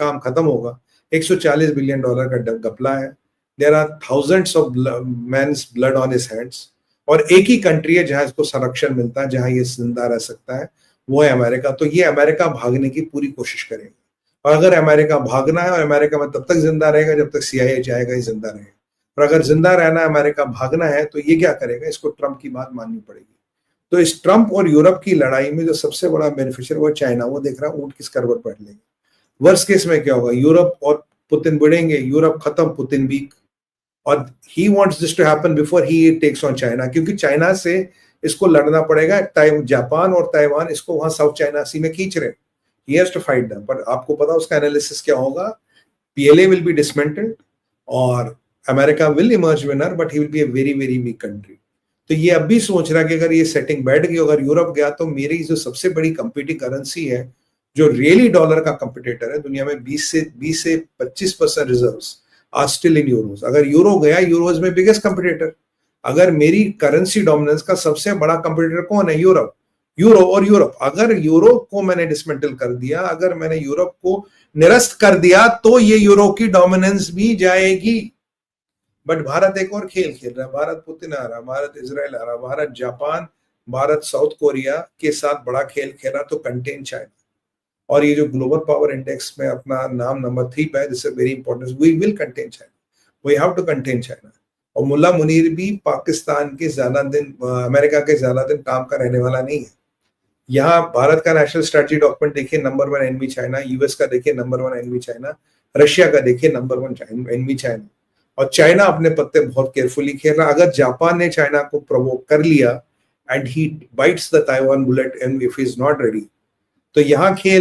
काम खत्म होगा। $140 बिलियन का घपला है। There are thousands of man's blood on his hands, और एक ही कंट्री है जहां इसको संरक्षण मिलता है, जहां ये जिंदा रह सकता है, वो है अमेरिका। तो ये अमेरिका भागने की पूरी कोशिश करेगा, और अगर अमेरिका भागना है, और अमेरिका में तब तक जिंदा रहेगा जब तक CIA चाहेगा ही जिंदा रहेगा, और अगर जिंदा रहना है, अमेरिका भागना है, तो ये क्या करेगा, इसको ट्रंप की बात माननी पड़ेगी। तो इस ट्रंप और यूरोप की लड़ाई में जो सबसे बड़ा बेनिफिशियर वो चाइना, वो देख रहा है ऊंट किस करवट बैठ लेंगे। वर्स्ट केस में क्या होगा, यूरोप और पुतिन बढ़ेंगे, यूरोप खत्म, पुतिन वीक, और he wants this to happen before he takes on China, क्योंकि चाइना से इसको लड़ना पड़ेगा। जापान और ताइवान इसको वहां साउथ चाइना सी में खींच रहे, he has to fight them, पर आपको पता उसका एनालिसिस क्या होगा, PLA will be dismantled और America will emerge winner, but he will be a very very weak country। तो ये अब भी सोच रहा है कि अगर ये सेटिंग बैठ गई, अगर यूरोप गया, तो मेरी जो सबसे बड़ी कंपीटिंग करेंसी है, जो रियली डॉलर का कंपिटिटर है दुनिया में, 20 से 25% reserves are still in euros. अगर यूरो गया, यूरोज में बिगेस्ट कंपिटिटर, अगर मेरी करेंसी डोमिनेंस का सबसे बड़ा कंपिटिटर कौन है, यूरोप। यूरोप, अगर यूरोप को मैंने डिसमेंटल कर दिया, अगर मैंने यूरोप को निरस्त कर दिया, तो ये यूरो की डोमिनेंस भी जाएगी। बट भारत एक और खेल खेल रहा है, भारत पुतिन आ रहा, भारत इजराइल आ रहा, Bharat Japan, Bharat south Korea के साथ बड़ा खेल खेला, तो कंटेन चाइना। और ये जो ग्लोबल पावर इंडेक्स में अपना नाम नंबर 3 पे है, this is very important, we will contain China, we have to contain China. और मुल्ला मुनीर भी पाकिस्तान के ज्यादा दिन, अमेरिका के ज्यादा दिन काम का रहने वाला नहीं है। यहाँ भारत का नेशनल स्ट्रेटजी डॉक्यूमेंट देखिए, नंबर 1 एनमी चाइना, यूएस का देखिए नंबर 1 एनमी चाइना, रशिया का देखिए नंबर 1 एनमी चाइना। और चाइना अपने पत्ते बहुत केयरफुली खेल रहा। अगर जापान ने चाइना को प्रोवोक कर लिया and he bytes the Taiwan bullet and if he is not ready, तो यहाँ खेल